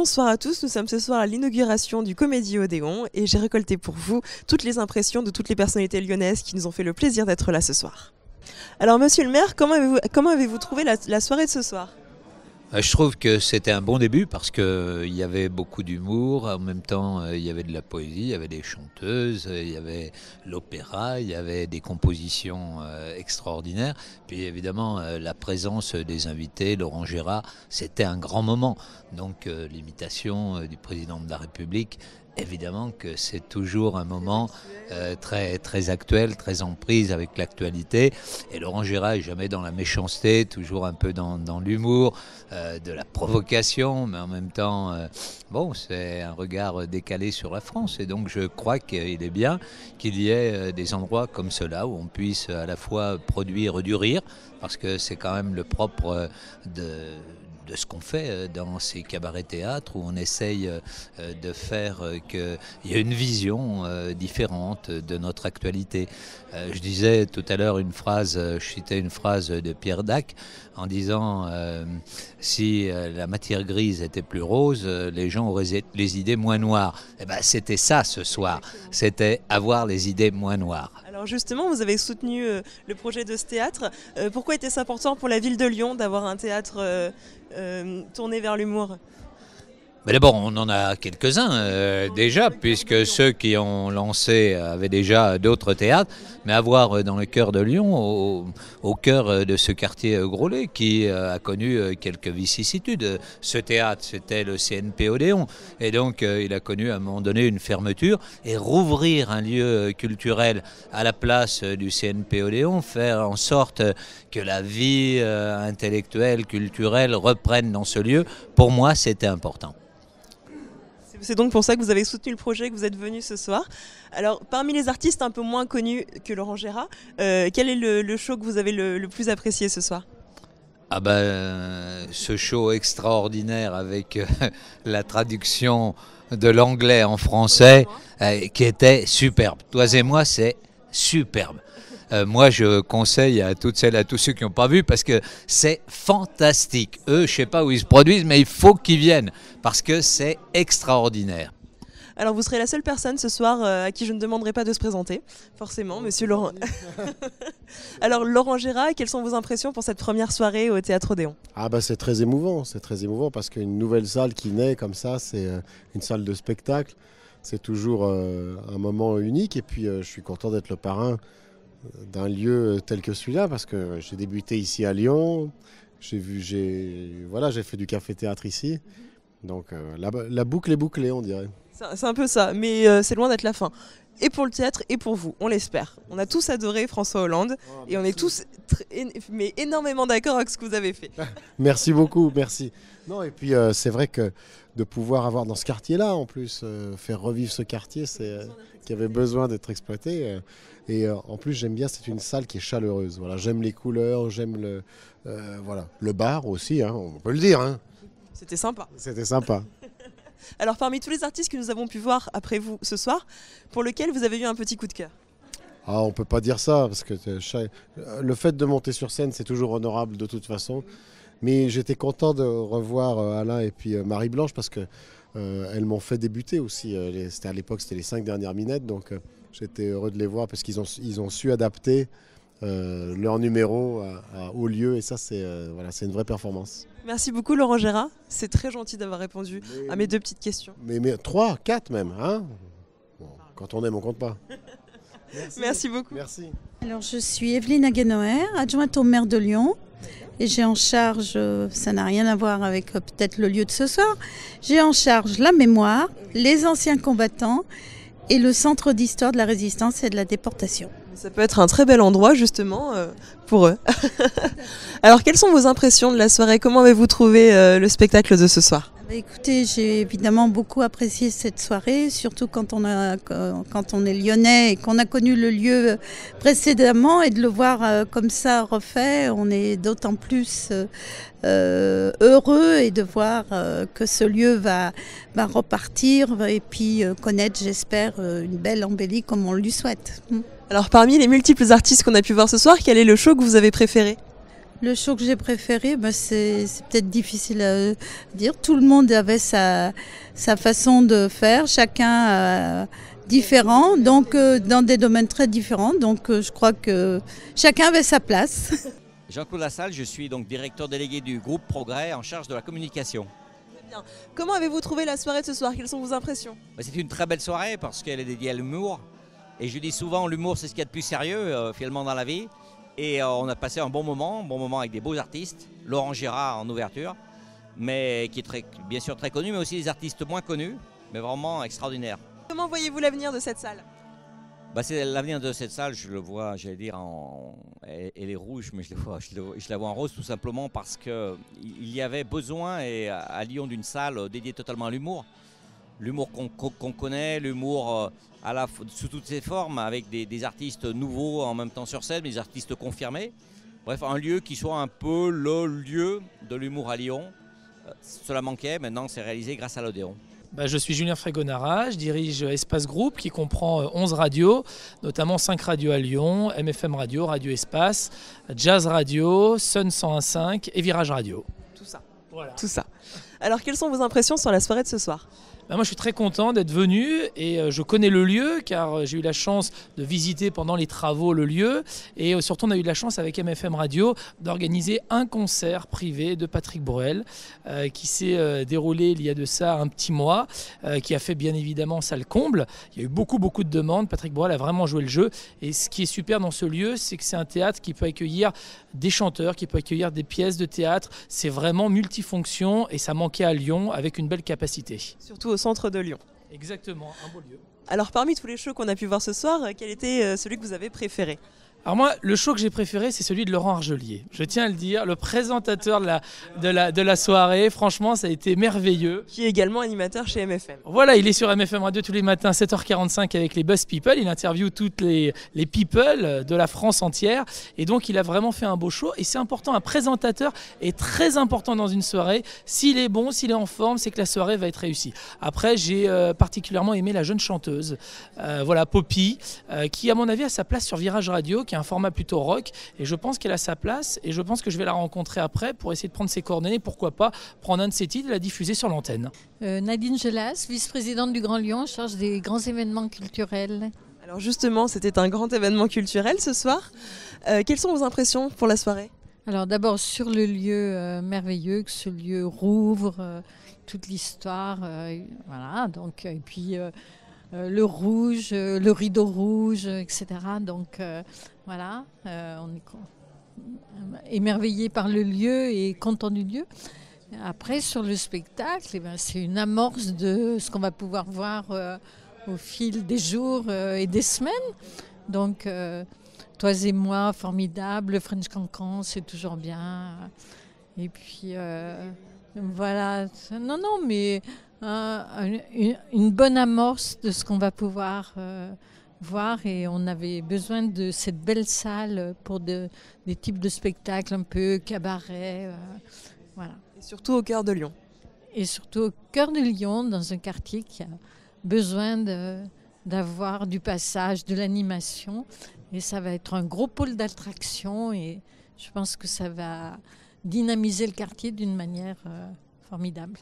bonsoir à tous, nous sommes ce soir à l'inauguration du Comédie Odéon et j'ai récolté pour vous toutes les impressions de toutes les personnalités lyonnaises qui nous ont fait le plaisir d'être là ce soir. Alors monsieur le maire, comment avez-vous trouvé la soirée de ce soir ? Je trouve que c'était un bon début parce qu'il y avait beaucoup d'humour, en même temps il y avait de la poésie, il y avait des chanteuses, il y avait l'opéra, il y avait des compositions extraordinaires. Puis évidemment la présence des invités, Laurent Gérard, c'était un grand moment. Donc l'imitation du président de la République, évidemment que c'est toujours un moment très, très actuel, très en prise avec l'actualité. Et Laurent Gérard n'est jamais dans la méchanceté, toujours un peu dans l'humour, de la provocation, mais en même temps, bon, c'est un regard décalé sur la France. Et donc je crois qu'il est bien qu'il y ait des endroits comme cela où on puisse à la fois produire du rire, parce que c'est quand même le propre de ce qu'on fait dans ces cabarets-théâtres où on essaye de faire qu'il y ait une vision différente de notre actualité. Je disais tout à l'heure je citais une phrase de Pierre Dac en disant si la matière grise était plus rose, les gens auraient les idées moins noires. Et ben, c'était ça ce soir, c'était avoir les idées moins noires. Alors justement, vous avez soutenu le projet de ce théâtre. Pourquoi était-ce important pour la ville de Lyon d'avoir un théâtre tourné vers l'humour ? Mais d'abord, on en a quelques-uns déjà, puisque ceux qui ont lancé avaient déjà d'autres théâtres, mais avoir dans le cœur de Lyon, au cœur de ce quartier Groslay, qui a connu quelques vicissitudes. Ce théâtre, c'était le CNP Odéon, et donc il a connu à un moment donné une fermeture, et rouvrir un lieu culturel à la place du CNP Odéon, faire en sorte que la vie intellectuelle, culturelle reprenne dans ce lieu, pour moi, c'était important. C'est donc pour ça que vous avez soutenu le projet, que vous êtes venu ce soir. Alors, parmi les artistes un peu moins connus que Laurent Gérard, quel est le show que vous avez le plus apprécié ce soir ? Ah ce show extraordinaire avec la traduction de l'anglais en français qui était superbe. Toi et moi, c'est superbe. Moi, je conseille à toutes celles, à tous ceux qui n'ont pas vu, parce que c'est fantastique. Eux, je ne sais pas où ils se produisent, mais il faut qu'ils viennent, parce que c'est extraordinaire. Alors, vous serez la seule personne ce soir à qui je ne demanderai pas de se présenter, forcément, monsieur Laurent. Alors, Laurent Gérard, quelles sont vos impressions pour cette première soirée au Théâtre Odéon ? C'est très émouvant, parce qu'une nouvelle salle qui naît comme ça, c'est une salle de spectacle. C'est toujours un moment unique, et puis je suis content d'être le parrain d'un lieu tel que celui-là, parce que j'ai débuté ici à Lyon, j'ai fait du café-théâtre ici, donc la boucle est bouclée, on dirait. C'est un peu ça, mais c'est loin d'être la fin. Et pour le théâtre et pour vous, on l'espère. On a tous adoré François Hollande et on est tous énormément d'accord avec ce que vous avez fait. Merci beaucoup, merci. Non, et puis c'est vrai que de pouvoir avoir dans ce quartier-là, en plus, faire revivre ce quartier, qui avait besoin d'être exploité. Et en plus, j'aime bien, c'est une salle qui est chaleureuse. Voilà, j'aime les couleurs, j'aime le bar aussi, hein, on peut le dire. Hein. C'était sympa. C'était sympa. Alors, parmi tous les artistes que nous avons pu voir après vous ce soir, pour lequel vous avez eu un petit coup de cœur ? On ne peut pas dire ça, parce que le fait de monter sur scène, c'est toujours honorable de toute façon. Mais j'étais content de revoir Alain et puis Marie-Blanche, parce qu'elles m'ont fait débuter aussi. À l'époque, c'était les 5 dernières minettes, donc j'étais heureux de les voir, parce qu'ils ont su adapter leur numéro au lieu, et ça, c'est une vraie performance. Merci beaucoup Laurent Gérard, c'est très gentil d'avoir répondu à mes 2 petites questions. Mais 3, 4 même, hein bon, quand on aime, on compte pas. Merci beaucoup. Merci. Alors je suis Evelyne Haguenoer, adjointe au maire de Lyon, et j'ai en charge, ça n'a rien à voir avec peut-être le lieu de ce soir, j'ai en charge la mémoire, les anciens combattants et le centre d'histoire de la résistance et de la déportation. Ça peut être un très bel endroit justement pour eux. Alors quelles sont vos impressions de la soirée ? Comment avez-vous trouvé le spectacle de ce soir ? Écoutez, j'ai évidemment beaucoup apprécié cette soirée, surtout quand on est lyonnais et qu'on a connu le lieu précédemment, et de le voir comme ça refait, on est d'autant plus heureux, et de voir que ce lieu va repartir et puis connaître, j'espère, une belle embellie comme on lui souhaite. Alors parmi les multiples artistes qu'on a pu voir ce soir, quel est le show que vous avez préféré ? Le show que j'ai préféré, c'est peut-être difficile à dire. Tout le monde avait sa façon de faire, chacun différent, donc dans des domaines très différents. Donc je crois que chacun avait sa place. Jean-Claude Lassalle, je suis donc directeur délégué du groupe Progrès en charge de la communication. Très bien. Comment avez-vous trouvé la soirée de ce soir? Quelles sont vos impressions? C'est une très belle soirée parce qu'elle est dédiée à l'humour. Et je dis souvent, l'humour c'est ce qu'il y a de plus sérieux finalement dans la vie. Et on a passé un bon moment avec des beaux artistes. Laurent Gérard en ouverture, mais qui est bien sûr très connu, mais aussi des artistes moins connus, mais vraiment extraordinaires. Comment voyez-vous l'avenir de cette salle? C'est l'avenir de cette salle, je le vois, j'allais dire, elle est rouge, mais je la vois en rose tout simplement parce qu'il y avait besoin à Lyon d'une salle dédiée totalement à l'humour. L'humour qu'on connaît, l'humour sous toutes ses formes, avec des artistes nouveaux en même temps sur scène, mais des artistes confirmés. Bref, un lieu qui soit un peu le lieu de l'humour à Lyon. Cela manquait, maintenant c'est réalisé grâce à l'Odéon. Je suis Julien Frégonara, je dirige Espace Group qui comprend 11 radios, notamment 5 radios à Lyon, MFM Radio, Radio Espace, Jazz Radio, Sun 101.5 et Virage Radio. Tout ça. Voilà. Tout ça. Alors quelles sont vos impressions sur la soirée de ce soir? Moi je suis très content d'être venu et je connais le lieu car j'ai eu la chance de visiter pendant les travaux le lieu et surtout on a eu de la chance avec MFM Radio d'organiser un concert privé de Patrick Bruel qui s'est déroulé il y a de ça un petit mois, qui a fait bien évidemment salle comble. Il y a eu beaucoup de demandes, Patrick Bruel a vraiment joué le jeu et ce qui est super dans ce lieu c'est que c'est un théâtre qui peut accueillir des chanteurs, qui peut accueillir des pièces de théâtre, c'est vraiment multifonction et ça manquait à Lyon avec une belle capacité. Surtout au centre de Lyon. Exactement, un beau lieu. Alors parmi tous les shows qu'on a pu voir ce soir, quel était celui que vous avez préféré? Alors moi, le show que j'ai préféré, c'est celui de Laurent Argelier. Je tiens à le dire, le présentateur de la soirée, franchement, ça a été merveilleux. Qui est également animateur chez MFM. Voilà, il est sur MFM Radio tous les matins, 7h45 avec les Buzz People. Il interviewe toutes les people de la France entière. Et donc, il a vraiment fait un beau show. Et c'est important, un présentateur est très important dans une soirée. S'il est bon, s'il est en forme, c'est que la soirée va être réussie. Après, j'ai particulièrement aimé la jeune chanteuse, Poppy, qui, à mon avis, a sa place sur Virage Radio, qui est un format plutôt rock, et je pense qu'elle a sa place, et je pense que je vais la rencontrer après pour essayer de prendre ses coordonnées, pourquoi pas prendre un de ses titres et la diffuser sur l'antenne. Nadine Gelas, vice-présidente du Grand Lyon, en charge des grands événements culturels. Alors justement, c'était un grand événement culturel ce soir. Quelles sont vos impressions pour la soirée? Alors d'abord sur le lieu merveilleux, que ce lieu rouvre toute l'histoire, voilà, donc, et puis le rouge, le rideau rouge, etc. Donc voilà, on est émerveillé par le lieu et content du lieu. Après, sur le spectacle, c'est une amorce de ce qu'on va pouvoir voir au fil des jours et des semaines. Donc, Toi et moi, formidable, le French Cancan, c'est toujours bien. Et puis, voilà. Non, mais une bonne amorce de ce qu'on va pouvoir voir. Et on avait besoin de cette belle salle pour des types de spectacles un peu cabaret. Voilà. Et surtout au cœur de Lyon. Et surtout au cœur de Lyon, dans un quartier qui a besoin d'avoir du passage, de l'animation. Et ça va être un gros pôle d'attraction et je pense que ça va dynamiser le quartier d'une manière formidable.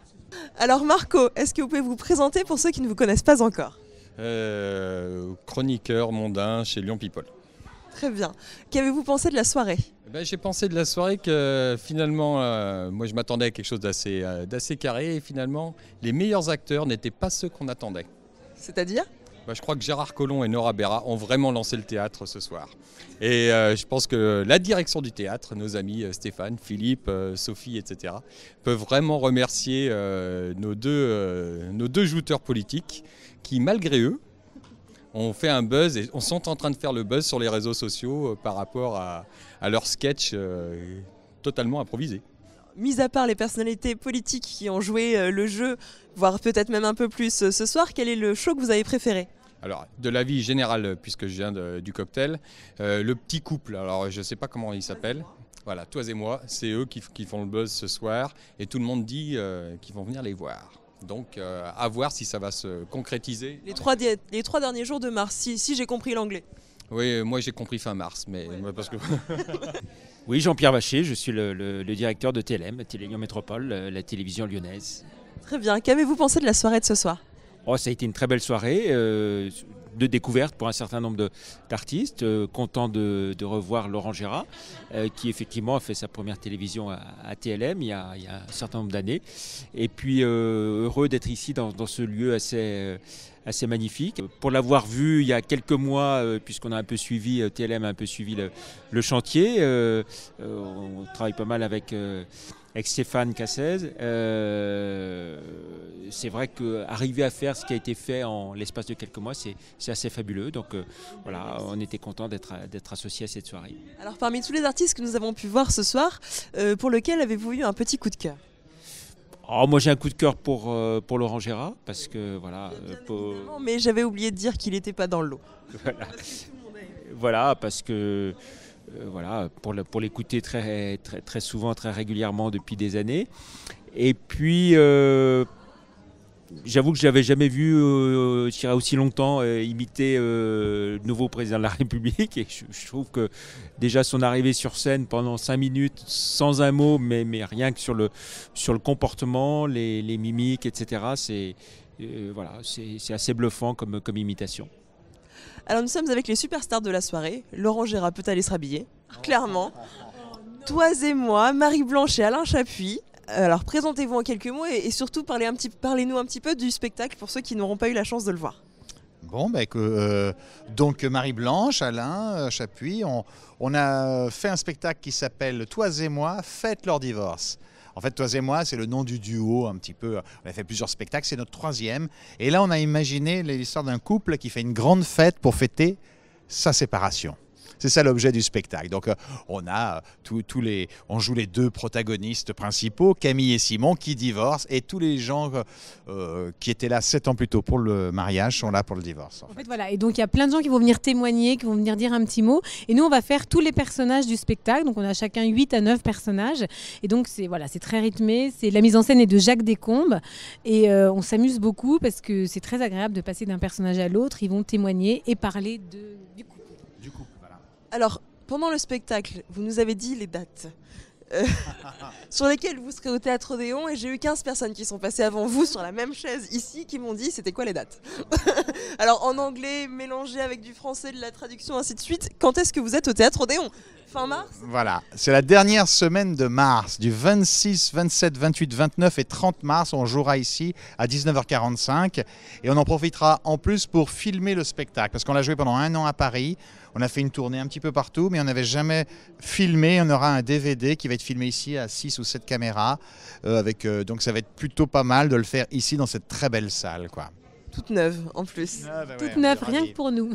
Alors Marco, est-ce que vous pouvez vous présenter pour ceux qui ne vous connaissent pas encore? Chroniqueur mondain chez Lyon People. Très bien. Qu'avez-vous pensé de la soirée? J'ai pensé de la soirée que finalement, moi je m'attendais à quelque chose d'assez carré et finalement les meilleurs acteurs n'étaient pas ceux qu'on attendait. C'est-à-dire? Je crois que Gérard Collomb et Nora Berra ont vraiment lancé le théâtre ce soir. Et je pense que la direction du théâtre, nos amis Stéphane, Philippe, Sophie, etc., peuvent vraiment remercier nos deux jouteurs politiques qui, malgré eux, ont fait un buzz et sont en train de faire le buzz sur les réseaux sociaux par rapport à leur sketch totalement improvisé. Mis à part les personnalités politiques qui ont joué le jeu, voire peut-être même un peu plus ce soir, quel est le show que vous avez préféré? Alors, de l'avis général, puisque je viens du cocktail, le petit couple, alors je ne sais pas comment il s'appelle, voilà, Toi et moi, c'est eux qui font le buzz ce soir et tout le monde dit qu'ils vont venir les voir. Donc, à voir si ça va se concrétiser. Les trois derniers jours de mars, si j'ai compris l'anglais. Oui, moi j'ai compris fin mars, mais parce que... Oui, Jean-Pierre Vacher, je suis le directeur de TLM, Télé Lyon Métropole, la télévision lyonnaise. Très bien. Qu'avez-vous pensé de la soirée de ce soir? Oh, ça a été une très belle soirée de découverte pour un certain nombre d'artistes. Content de revoir Laurent Gérard, qui effectivement a fait sa première télévision à TLM il y a un certain nombre d'années. Et puis heureux d'être ici dans ce lieu assez magnifique. Pour l'avoir vu il y a quelques mois, puisqu'on a un peu suivi, TLM a un peu suivi le chantier, on travaille pas mal avec Stéphane Cassez. C'est vrai qu'arriver à faire ce qui a été fait en l'espace de quelques mois, c'est assez fabuleux. Donc voilà, on était content d'être associés à cette soirée. Alors parmi tous les artistes que nous avons pu voir ce soir, pour lequel avez-vous eu un petit coup de cœur? Oh, moi j'ai un coup de cœur pour Laurent Gérard, parce que voilà. Mais j'avais oublié de dire qu'il n'était pas dans le lot. Voilà, voilà parce que voilà, pour l'écouter très, très, très souvent, très régulièrement depuis des années. Et puis j'avoue que je n'avais jamais vu aussi longtemps imiter le nouveau président de la République, et je trouve que déjà son arrivée sur scène pendant 5 minutes sans un mot, mais rien que sur le comportement, les mimiques, etc., c'est assez bluffant comme imitation. Alors nous sommes avec les superstars de la soirée. Laurent Gérard peut aller se rhabiller, clairement. Toi et moi, Marie-Blanche et Alain Chapuis. Alors présentez-vous en quelques mots et surtout parlez-nous un petit peu du spectacle pour ceux qui n'auront pas eu la chance de le voir. Bon, donc Marie-Blanche, Alain Chapuis, on a fait un spectacle qui s'appelle Toi et moi, fête leur divorce. En fait, Toi et moi, c'est le nom du duo un petit peu. On a fait plusieurs spectacles, c'est notre 3e. Et là, on a imaginé l'histoire d'un couple qui fait une grande fête pour fêter sa séparation. C'est ça l'objet du spectacle. Donc on a on joue les 2 protagonistes principaux, Camille et Simon, qui divorcent, et tous les gens qui étaient là 7 ans plus tôt pour le mariage sont là pour le divorce. En fait, voilà. Et donc il y a plein de gens qui vont venir témoigner, qui vont venir dire un petit mot. Et nous, on va faire tous les personnages du spectacle. Donc on a chacun 8 à 9 personnages. Et donc c'est très rythmé. La mise en scène est de Jacques Descombes. Et on s'amuse beaucoup parce que c'est très agréable de passer d'un personnage à l'autre. Ils vont témoigner et parler du couple. Alors, pendant le spectacle, vous nous avez dit les dates sur lesquelles vous serez au Théâtre Odéon, et j'ai eu 15 personnes qui sont passées avant vous sur la même chaise ici qui m'ont dit c'était quoi les dates. Alors en anglais, mélangé avec du français, de la traduction, ainsi de suite. Quand est-ce que vous êtes au Théâtre Odéon? Fin mars? Voilà, c'est la dernière semaine de mars, du 26, 27, 28, 29 et 30 mars. On jouera ici à 19h45 et on en profitera en plus pour filmer le spectacle parce qu'on l'a joué pendant 1 an à Paris. On a fait une tournée un petit peu partout, mais on n'avait jamais filmé. On aura un DVD qui va être filmé ici à 6 ou 7 caméras. Donc ça va être plutôt pas mal de le faire ici dans cette très belle salle, quoi. Toute neuve en plus. Toute neuve, rien que pour nous.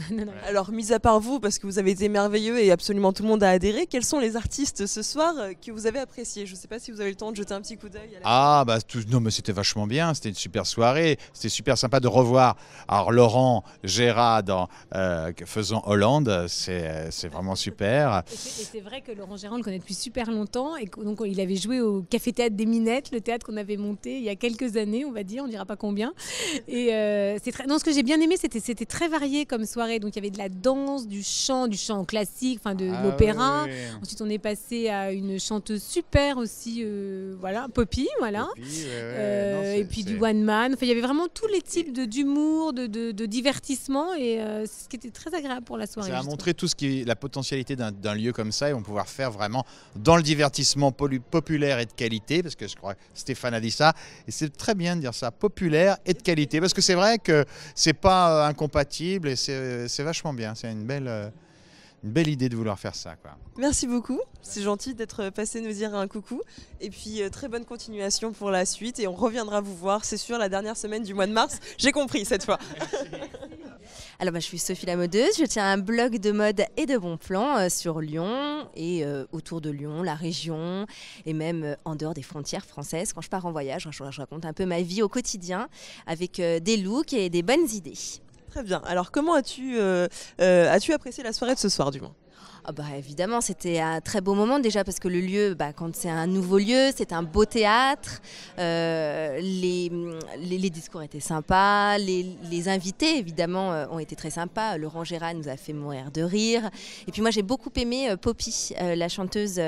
Alors, mis à part vous, parce que vous avez été merveilleux et absolument tout le monde a adhéré, quels sont les artistes ce soir que vous avez appréciés? Je ne sais pas si vous avez le temps de jeter un petit coup d'œil. Non, mais c'était vachement bien, c'était une super soirée, c'était super sympa de revoir. Alors Laurent Gérard faisant Hollande, c'est vraiment super. Et c'est vrai que Laurent Gérard, on le connaît depuis super longtemps, et donc il avait joué au Café Théâtre des Minettes, le théâtre qu'on avait monté il y a quelques années, on va dire, on ne dira pas combien. Et ce que j'ai bien aimé, c'était très varié comme soirée. Donc il y avait de la danse, du chant classique, de l'opéra. Oui. Ensuite on est passé à une chanteuse super aussi, Poppy, voilà. Et puis du one man. Enfin, il y avait vraiment tous les types d'humour, de divertissement, et c'est ce qui était très agréable pour la soirée. Ça a montré tout la potentialité d'un lieu comme ça, et on va pouvoir faire vraiment dans le divertissement populaire et de qualité, parce que je crois que Stéphane a dit ça, et c'est très bien de dire ça, populaire et de qualité, parce que c'est vrai que c'est pas incompatible et c'est vachement bien. C'est une belle idée de vouloir faire ça, quoi. Merci beaucoup, c'est gentil d'être passé nous dire un coucou. Et puis très bonne continuation pour la suite et on reviendra vous voir, c'est sûr, la dernière semaine du mois de mars. J'ai compris cette fois. Alors je suis Sophie la modeuse, je tiens un blog de mode et de bons plans sur Lyon et autour de Lyon, la région et même en dehors des frontières françaises. Quand je pars en voyage, je raconte un peu ma vie au quotidien avec des looks et des bonnes idées. Très bien. Alors comment as-tu apprécié la soirée de ce soir du moins ? Ah bah évidemment, c'était un très beau moment déjà parce que le lieu, quand c'est un nouveau lieu, c'est un beau théâtre. Les discours étaient sympas, les invités évidemment ont été très sympas. Laurent Gérard nous a fait mourir de rire. Et puis moi j'ai beaucoup aimé Poppy, la chanteuse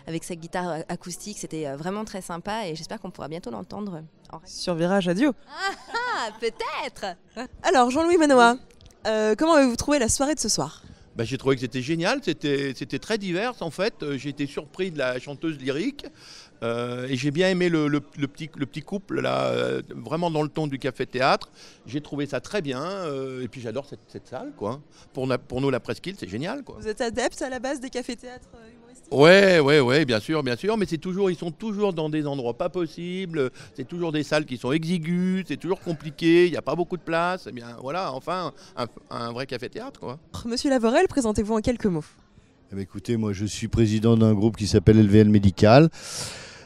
avec sa guitare acoustique. C'était vraiment très sympa et j'espère qu'on pourra bientôt l'entendre. Sur Virage Radio. Ah, peut-être. Alors Jean-Louis Manoa, comment avez-vous trouvé la soirée de ce soir ? J'ai trouvé que c'était génial, c'était très divers en fait. J'ai été surpris de la chanteuse lyrique et j'ai bien aimé le petit couple là, vraiment dans le ton du café-théâtre. J'ai trouvé ça très bien et puis j'adore cette salle quoi. Pour nous la Presqu'île c'est génial quoi. Vous êtes adepte à la base des cafés-théâtres humoristiques ? Ouais, bien sûr, mais ils sont toujours dans des endroits pas possibles, c'est toujours des salles qui sont exiguës, c'est toujours compliqué, il n'y a pas beaucoup de place, eh bien voilà, enfin, un vrai café-théâtre, quoi. Monsieur Lavorel, présentez-vous en quelques mots. Écoutez, moi je suis président d'un groupe qui s'appelle LVL Médical,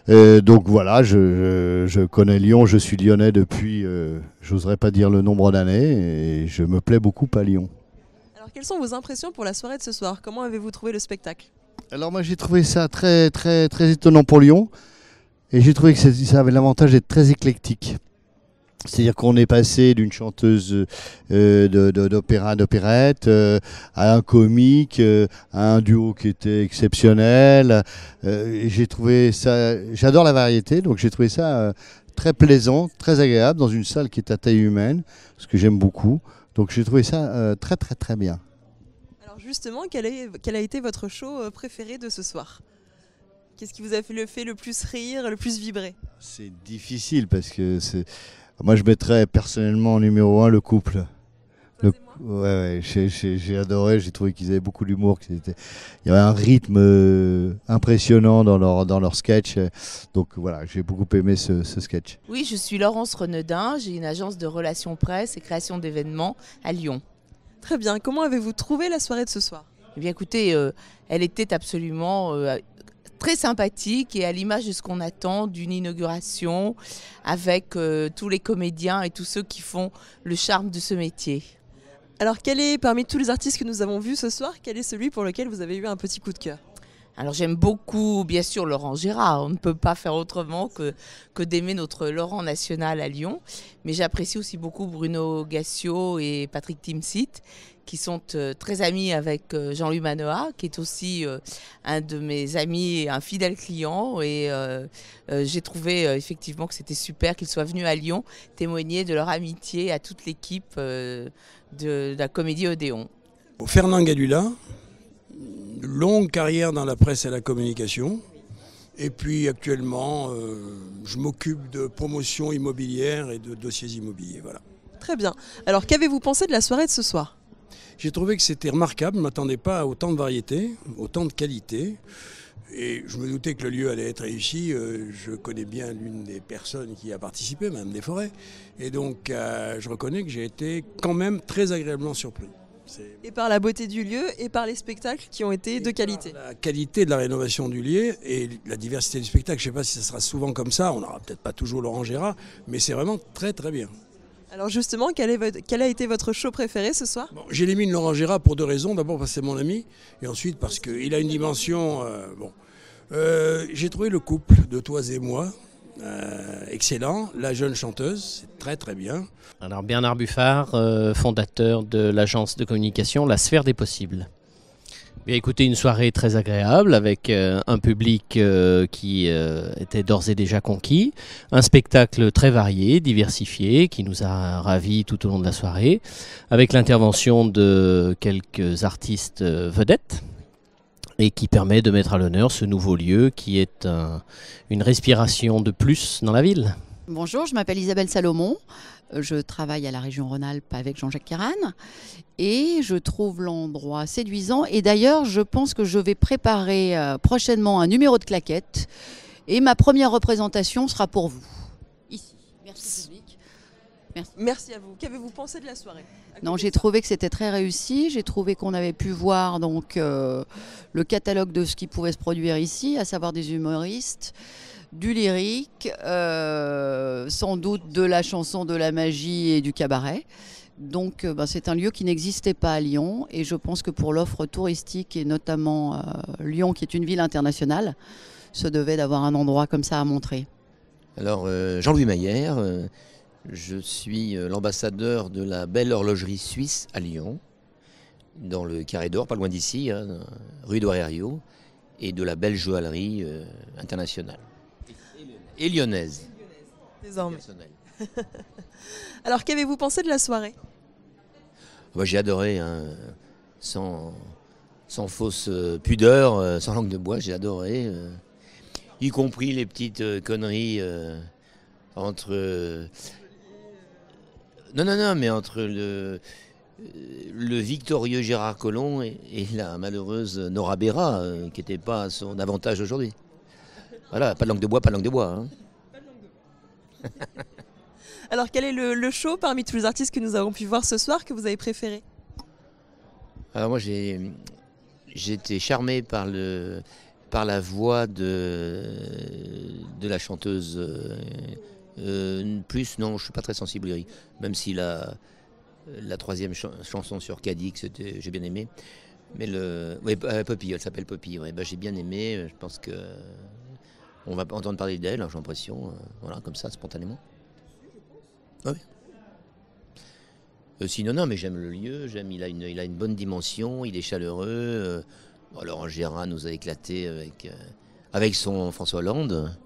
donc voilà, je connais Lyon, je suis lyonnais depuis, j'oserais pas dire le nombre d'années, et je me plais beaucoup à Lyon. Alors quelles sont vos impressions pour la soirée de ce soir ? Comment avez-vous trouvé le spectacle ? Alors moi j'ai trouvé ça très étonnant pour Lyon et j'ai trouvé que ça avait l'avantage d'être très éclectique. C'est-à-dire qu'on est passé d'une chanteuse d'opérette à un comique, à un duo qui était exceptionnel. J'ai trouvé ça, j'adore la variété, donc j'ai trouvé ça très plaisant, très agréable dans une salle qui est à taille humaine, ce que j'aime beaucoup. Donc j'ai trouvé ça très bien. Alors justement, quel a été votre show préféré de ce soir ? Qu'est-ce qui vous a fait le plus rire, le plus vibrer ? C'est difficile parce que moi je mettrais personnellement en numéro 1 le couple. J'ai adoré, j'ai trouvé qu'ils avaient beaucoup d'humour, il y avait un rythme impressionnant dans leur sketch. Donc voilà, j'ai beaucoup aimé ce sketch. Oui, je suis Laurence Renedin, j'ai une agence de relations presse et création d'événements à Lyon. Très bien, comment avez-vous trouvé la soirée de ce soir ? Eh bien écoutez, elle était absolument très sympathique et à l'image de ce qu'on attend d'une inauguration avec tous les comédiens et tous ceux qui font le charme de ce métier. Alors parmi tous les artistes que nous avons vus ce soir, quel est celui pour lequel vous avez eu un petit coup de cœur ? Alors j'aime beaucoup, bien sûr, Laurent Gérard. On ne peut pas faire autrement que d'aimer notre Laurent national à Lyon. Mais j'apprécie aussi beaucoup Bruno Gassio et Patrick Timsit, qui sont très amis avec Jean-Louis Manoa, qui est aussi un de mes amis et un fidèle client. Et j'ai trouvé effectivement que c'était super qu'ils soient venus à Lyon témoigner de leur amitié à toute l'équipe de la Comédie Odéon. Fernand Gadula, longue carrière dans la presse et la communication. Et puis actuellement, je m'occupe de promotion immobilière et de dossiers immobiliers. Voilà. Très bien. Alors qu'avez-vous pensé de la soirée de ce soir ? J'ai trouvé que c'était remarquable, je ne m'attendais pas à autant de variété, autant de qualité. Et je me doutais que le lieu allait être réussi. Je connais bien l'une des personnes qui a participé, Mme Desforêts. Et donc je reconnais que j'ai été quand même très agréablement surpris. Et par la beauté du lieu et par les spectacles qui ont été de qualité. La qualité de la rénovation du lieu et la diversité du spectacle, je ne sais pas si ça sera souvent comme ça, on n'aura peut-être pas toujours Laurent Gérard, mais c'est vraiment très bien. Alors justement, quel a été votre show préféré ce soir ? J'ai éliminé Laurent Gérard pour deux raisons. D'abord parce que c'est mon ami, et ensuite parce qu'il a une dimension... J'ai trouvé le couple de Toi et moi excellent. La jeune chanteuse, c'est très bien. Alors Bernard Buffard, fondateur de l'agence de communication La Sphère des Possibles. Bien, écoutez, une soirée très agréable avec un public qui était d'ores et déjà conquis, un spectacle très varié, diversifié, qui nous a ravis tout au long de la soirée, avec l'intervention de quelques artistes vedettes et qui permet de mettre à l'honneur ce nouveau lieu qui est une respiration de plus dans la ville. Bonjour, je m'appelle Isabelle Salomon. Je travaille à la région Rhône-Alpes avec Jean-Jacques Caran et je trouve l'endroit séduisant. Et d'ailleurs, je pense que je vais préparer prochainement un numéro de claquettes et ma première représentation sera pour vous, ici. Merci public. Merci à vous. Qu'avez-vous pensé de la soirée ? Non, j'ai trouvé que c'était très réussi. J'ai trouvé qu'on avait pu voir donc, le catalogue de ce qui pouvait se produire ici, à savoir des humoristes, du lyrique, sans doute de la chanson, de la magie et du cabaret. Donc c'est un lieu qui n'existait pas à Lyon et je pense que pour l'offre touristique et notamment Lyon qui est une ville internationale, se devait d'avoir un endroit comme ça à montrer. Alors Jean-Louis Maillère, je suis l'ambassadeur de la belle horlogerie suisse à Lyon, dans le Carré d'Or, pas loin d'ici, hein, rue d'Orerio, et de la belle joaillerie internationale. Et lyonnaise. Désormais. Alors qu'avez-vous pensé de la soirée? J'ai adoré, hein, sans fausse pudeur, sans langue de bois, j'ai adoré. Y compris les petites conneries entre... Non, mais entre le victorieux Gérard Collomb et la malheureuse Nora Béra, qui n'était pas à son avantage aujourd'hui. Voilà, pas de langue de bois, pas de langue de bois. Hein. Alors quel est le show parmi tous les artistes que nous avons pu voir ce soir que vous avez préféré? Alors moi j'ai été charmé par la voix de la chanteuse. Plus non, je suis pas très sensible lyrique, même si la troisième chanson sur Cadix, j'ai bien aimé. Mais Poppy, elle s'appelle Poppy. Ouais, j'ai bien aimé. Je pense que on va entendre parler d'elle, hein, j'ai l'impression, voilà, comme ça, spontanément. Oui. Sinon, non, mais j'aime le lieu. Il a une bonne dimension. Il est chaleureux. Laurent Gérard nous a éclaté avec son François Hollande.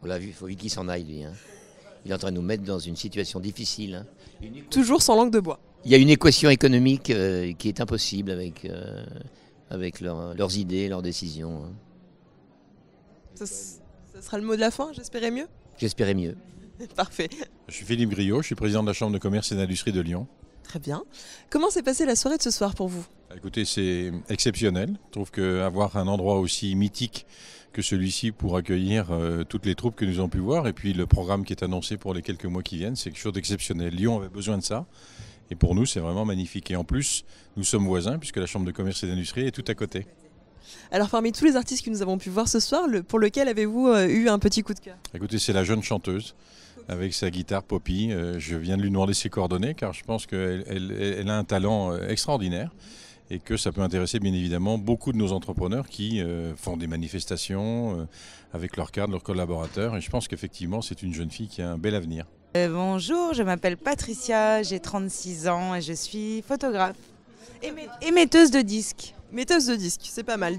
On l'a vu, il faut vite qu'il s'en aille, lui. Hein. Il est en train de nous mettre dans une situation difficile. Hein. Toujours sans langue de bois. Il y a une équation économique qui est impossible avec leurs idées, leurs décisions. Hein. Ça sera le mot de la fin, j'espérais mieux. J'espérais mieux. Parfait. Je suis Philippe Griot, je suis président de la Chambre de commerce et d'industrie de Lyon. Très bien. Comment s'est passée la soirée de ce soir pour vous? Écoutez, c'est exceptionnel. Je trouve qu'avoir un endroit aussi mythique que celui-ci pour accueillir toutes les troupes que nous avons pu voir et puis le programme qui est annoncé pour les quelques mois qui viennent, c'est quelque chose d'exceptionnel. Lyon avait besoin de ça et pour nous, c'est vraiment magnifique. Et en plus, nous sommes voisins puisque la Chambre de commerce et d'industrie est tout à côté. Alors parmi tous les artistes que nous avons pu voir ce soir, pour lequel avez-vous eu un petit coup de cœur? Écoutez, c'est la jeune chanteuse avec sa guitare Poppy. Je viens de lui demander ses coordonnées car je pense qu'elle a un talent extraordinaire et que ça peut intéresser bien évidemment beaucoup de nos entrepreneurs qui font des manifestations avec leurs cadres, leurs collaborateurs. Et je pense qu'effectivement, c'est une jeune fille qui a un bel avenir. Bonjour, je m'appelle Patricia, j'ai 36 ans et je suis photographe et metteuse de disques. Metteuse de disques, c'est pas mal.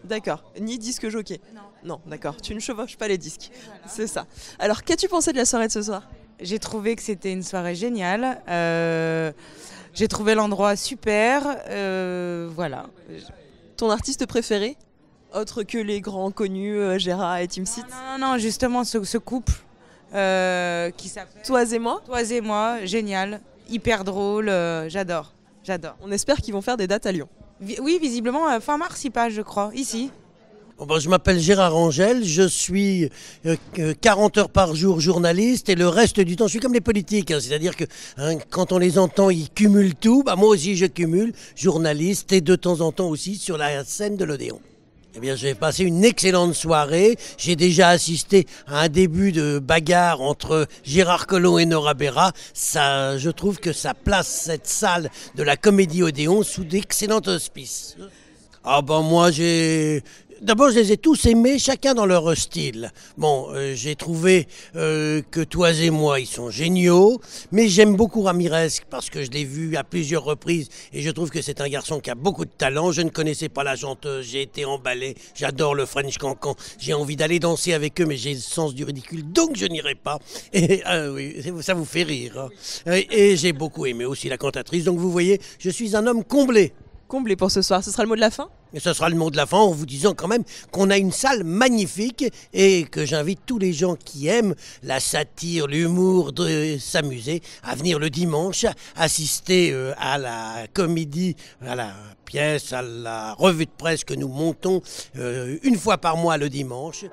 D'accord. Ni disque jockey. Non, d'accord. Tu ne chevauches pas les disques. Voilà. C'est ça. Alors, qu'as-tu pensé de la soirée de ce soir? J'ai trouvé que c'était une soirée géniale. J'ai trouvé l'endroit super. Voilà. Ton artiste préféré? Autre que les grands connus, Gérard et Tim Seat? Non, justement, ce couple qui s'appelle Toi et moi. Toi et moi, génial. Hyper drôle. J'adore. On espère qu'ils vont faire des dates à Lyon. Oui, visiblement, fin mars, il passe, je crois, ici. Je m'appelle Gérard Angel, je suis 40 heures par jour journaliste et le reste du temps, je suis comme les politiques, hein, c'est-à-dire que quand on les entend, ils cumulent tout. Moi aussi, je cumule, journaliste et de temps en temps aussi sur la scène de l'Odéon. Eh bien, j'ai passé une excellente soirée. J'ai déjà assisté à un début de bagarre entre Gérard Collomb et Nora Béra. Ça, je trouve que ça place cette salle de la Comédie Odéon sous d'excellents auspices. Moi, d'abord, je les ai tous aimés, chacun dans leur style. J'ai trouvé que Toi et moi, ils sont géniaux, mais j'aime beaucoup Ramirez parce que je l'ai vu à plusieurs reprises et je trouve que c'est un garçon qui a beaucoup de talent. Je ne connaissais pas la chanteuse, j'ai été emballé, j'adore le French Cancan, j'ai envie d'aller danser avec eux, mais j'ai le sens du ridicule, donc je n'irai pas. Et oui, ça vous fait rire. Hein. Et j'ai beaucoup aimé aussi la cantatrice, donc vous voyez, je suis un homme comblé. Comblé pour ce soir, ce sera le mot de la fin? Et ce sera le mot de la fin en vous disant quand même qu'on a une salle magnifique et que j'invite tous les gens qui aiment la satire, l'humour, de s'amuser à venir le dimanche, assister à la comédie, à la pièce, à la revue de presse que nous montons une fois par mois le dimanche.